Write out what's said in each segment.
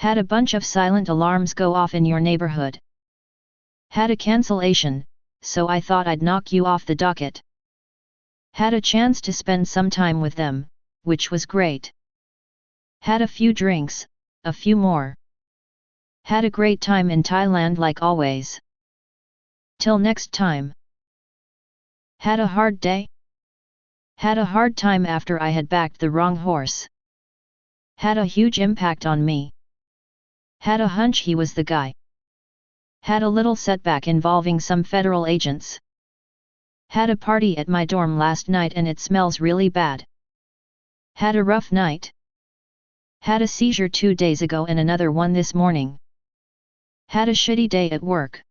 Had a bunch of silent alarms go off in your neighborhood. Had a cancellation, so I thought I'd knock you off the docket. Had a chance to spend some time with them, which was great. Had a few drinks, a few more. Had a great time in Thailand like always. Till next time. Had a hard day? Had a hard time after I had backed the wrong horse. Had a huge impact on me. Had a hunch he was the guy. Had a little setback involving some federal agents. Had a party at my dorm last night and it smells really bad. Had a rough night. Had a seizure 2 days ago and another one this morning. Had a shitty day at work.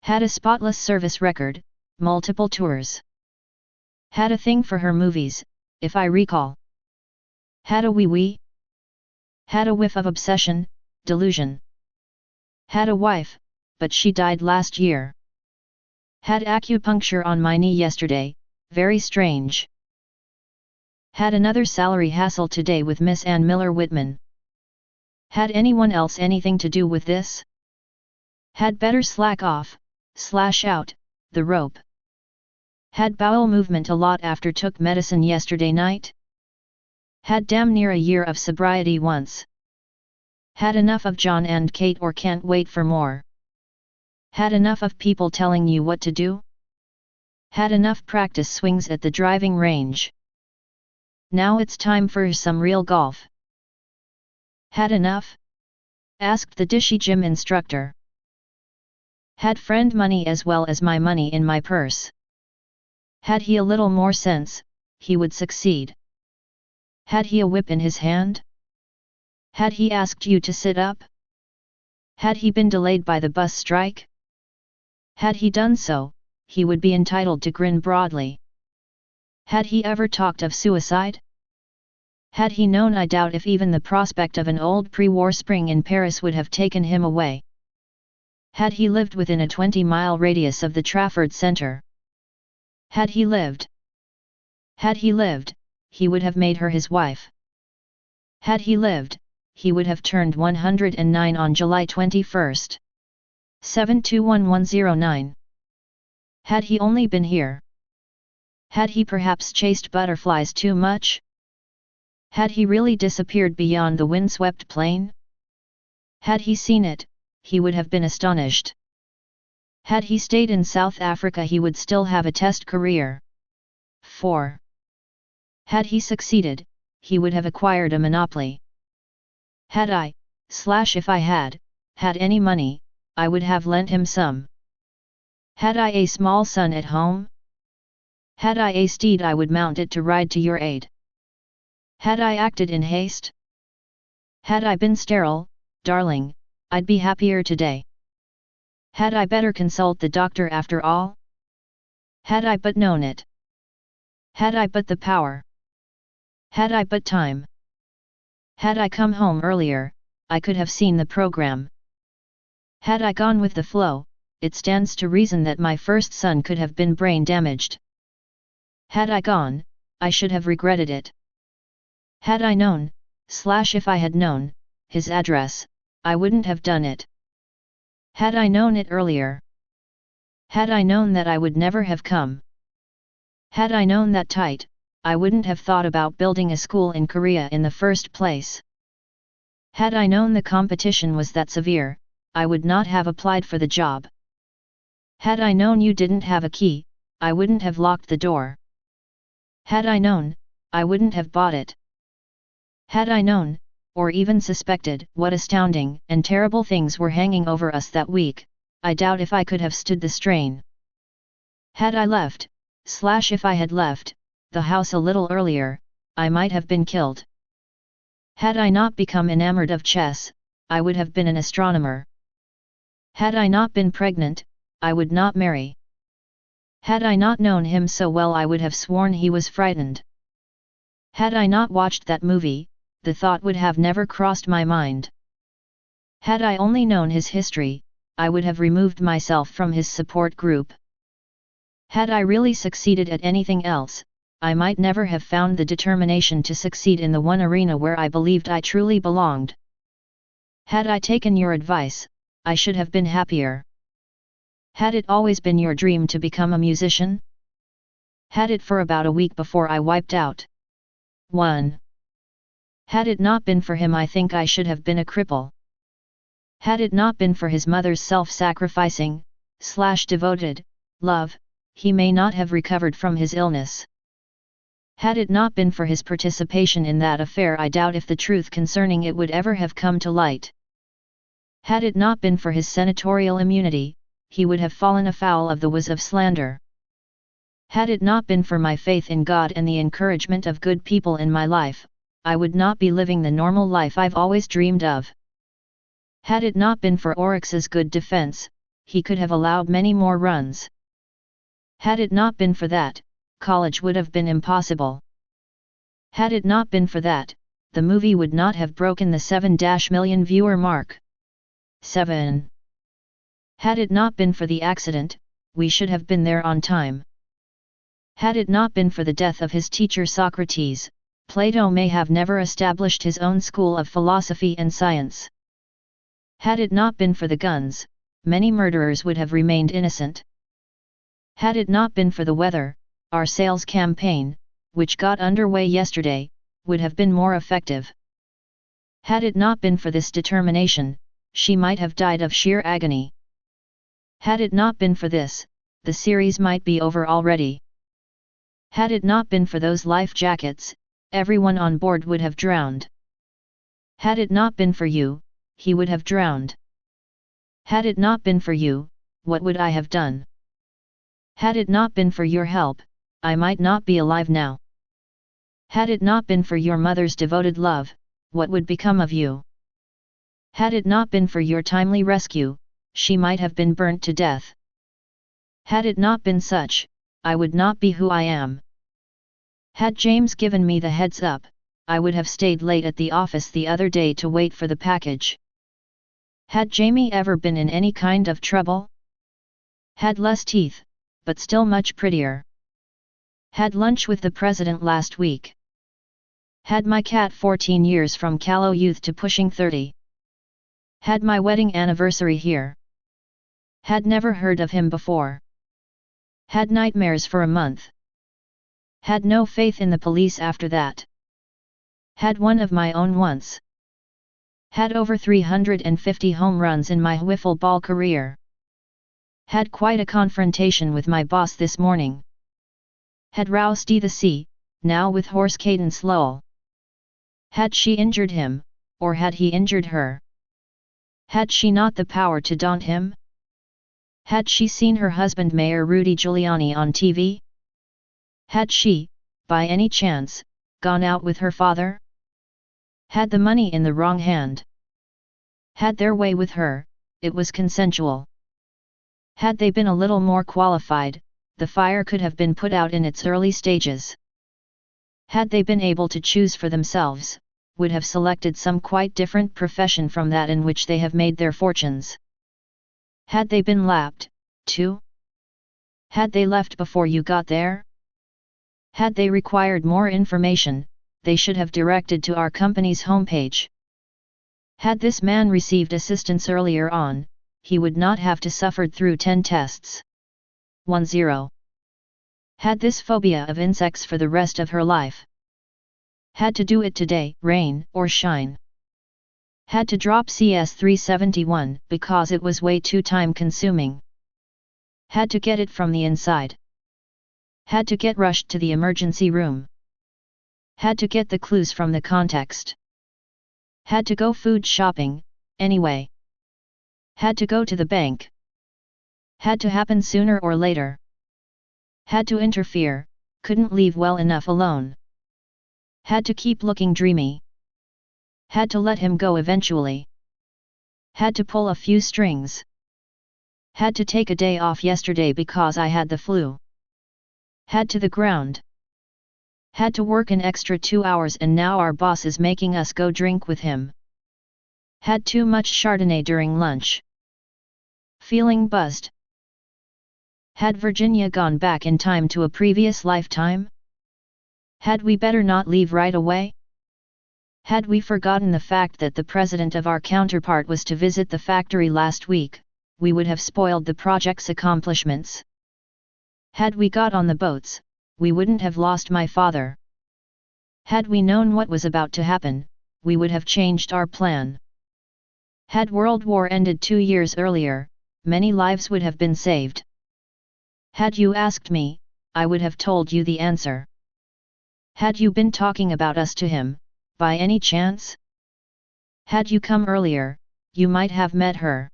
Had a spotless service record, multiple tours. Had a thing for her movies, if I recall. Had a wee-wee. Had a whiff of obsession, delusion. Had a wife, but she died last year. Had acupuncture on my knee yesterday, very strange. Had another salary hassle today with Miss Ann Miller-Whitman. Had anyone else anything to do with this? Had better slack off, slash out, the rope. Had bowel movement a lot after took medicine yesterday night. Had damn near a year of sobriety once. Had enough of John and Kate or can't wait for more. Had enough of people telling you what to do? Had enough practice swings at the driving range. Now it's time for some real golf. Had enough? Asked the dishy gym instructor. Had friend money as well as my money in my purse. Had he a little more sense, he would succeed. Had he a whip in his hand? Had he asked you to sit up? Had he been delayed by the bus strike? Had he done so, he would be entitled to grin broadly. Had he ever talked of suicide? Had he known, I doubt if even the prospect of an old pre-war spring in Paris would have taken him away. Had he lived within a 20-mile radius of the Trafford Centre? Had he lived? Had he lived, he would have made her his wife. Had he lived, he would have turned 109 on July 21. 721109. Had he only been here? Had he perhaps chased butterflies too much? Had he really disappeared beyond the windswept plain? Had he seen it, he would have been astonished. Had he stayed in South Africa, he would still have a test career. 4. Had he succeeded, he would have acquired a monopoly. Had if I had any money, I would have lent him some. Had I a small son at home? Had I a steed, I would mount it to ride to your aid. Had I acted in haste? Had I been sterile, darling, I'd be happier today. Had I better consult the doctor after all? Had I but known it. Had I but the power. Had I but time. Had I come home earlier, I could have seen the program. Had I gone with the flow, it stands to reason that my first son could have been brain damaged. Had I gone, I should have regretted it. Had I known, if I had known, his address, I wouldn't have done it. Had I known it earlier. Had I known that I would never have come. Had I known that tight, I wouldn't have thought about building a school in Korea in the first place. Had I known the competition was that severe, I would not have applied for the job. Had I known you didn't have a key, I wouldn't have locked the door. Had I known, I wouldn't have bought it. Had I known, or even suspected, what astounding and terrible things were hanging over us that week, I doubt if I could have stood the strain. Had I left, if I had left, the house a little earlier, I might have been killed. Had I not become enamored of chess, I would have been an astronomer. Had I not been pregnant, I would not marry. Had I not known him so well, I would have sworn he was frightened. Had I not watched that movie, the thought would have never crossed my mind. Had I only known his history, I would have removed myself from his support group. Had I really succeeded at anything else, I might never have found the determination to succeed in the one arena where I believed I truly belonged. Had I taken your advice, I should have been happier. Had it always been your dream to become a musician? Had it for about a week before I wiped out. 1. Had it not been for him, I think I should have been a cripple. Had it not been for his mother's self-sacrificing, devoted, love, he may not have recovered from his illness. Had it not been for his participation in that affair, I doubt if the truth concerning it would ever have come to light. Had it not been for his senatorial immunity, he would have fallen afoul of the whiz of slander. Had it not been for my faith in God and the encouragement of good people in my life, I would not be living the normal life I've always dreamed of. Had it not been for Oryx's good defense, he could have allowed many more runs. Had it not been for that, college would have been impossible. Had it not been for that, the movie would not have broken the 7 million viewer mark. 7. Had it not been for the accident, we should have been there on time. Had it not been for the death of his teacher Socrates, Plato may have never established his own school of philosophy and science. Had it not been for the guns, many murderers would have remained innocent. Had it not been for the weather, our sales campaign, which got underway yesterday, would have been more effective. Had it not been for this determination, she might have died of sheer agony. Had it not been for this, the series might be over already. Had it not been for those life jackets, everyone on board would have drowned. Had it not been for you, he would have drowned. Had it not been for you, what would I have done? Had it not been for your help, I might not be alive now. Had it not been for your mother's devoted love, what would become of you? Had it not been for your timely rescue, she might have been burnt to death. Had it not been such, I would not be who I am. Had James given me the heads up, I would have stayed late at the office the other day to wait for the package. Had Jamie ever been in any kind of trouble? Had less teeth, but still much prettier. Had lunch with the president last week. Had my cat 14 years from callow youth to pushing 30. Had my wedding anniversary here. Had never heard of him before. Had nightmares for a month. Had no faith in the police after that. Had one of my own once. Had over 350 home runs in my wiffle ball career. Had quite a confrontation with my boss this morning. Had Rousty the sea, now with horse Cadence Lowell. Had she injured him, or had he injured her? Had she not the power to daunt him? Had she seen her husband Mayor Rudy Giuliani on TV? Had she, by any chance, gone out with her father? Had the money in the wrong hand? Had their way with her, it was consensual. Had they been a little more qualified, the fire could have been put out in its early stages. Had they been able to choose for themselves, would have selected some quite different profession from that in which they have made their fortunes. Had they been lapped, too? Had they left before you got there? Had they required more information, they should have directed to our company's homepage. Had this man received assistance earlier on, he would not have to suffered through 10 tests. 10. Had this phobia of insects for the rest of her life. Had to do it today, rain or shine. Had to drop CS 371 because it was way too time consuming. Had to get it from the inside. Had to get rushed to the emergency room. Had to get the clues from the context. Had to go food shopping, anyway. Had to go to the bank. Had to happen sooner or later. Had to interfere, couldn't leave well enough alone. Had to keep looking dreamy. Had to let him go eventually. Had to pull a few strings. Had to take a day off yesterday because I had the flu. Had to the ground. Had to work an extra 2 hours and now our boss is making us go drink with him. Had too much Chardonnay during lunch. Feeling buzzed. Had Virginia gone back in time to a previous lifetime? Had we better not leave right away? Had we forgotten the fact that the president of our counterpart was to visit the factory last week, we would have spoiled the project's accomplishments. Had we got on the boats, we wouldn't have lost my father. Had we known what was about to happen, we would have changed our plan. Had World War ended 2 years earlier, many lives would have been saved. Had you asked me, I would have told you the answer. Had you been talking about us to him, by any chance? Had you come earlier, you might have met her.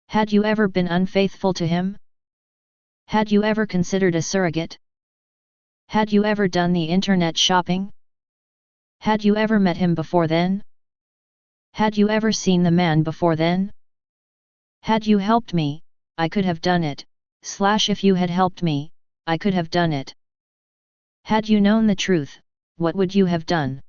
Had you ever been unfaithful to him? Had you ever considered a surrogate? Had you ever done the internet shopping? Had you ever met him before then? Had you ever seen the man before then? Had you helped me, I could have done it, / if you had helped me, I could have done it. Had you known the truth, what would you have done?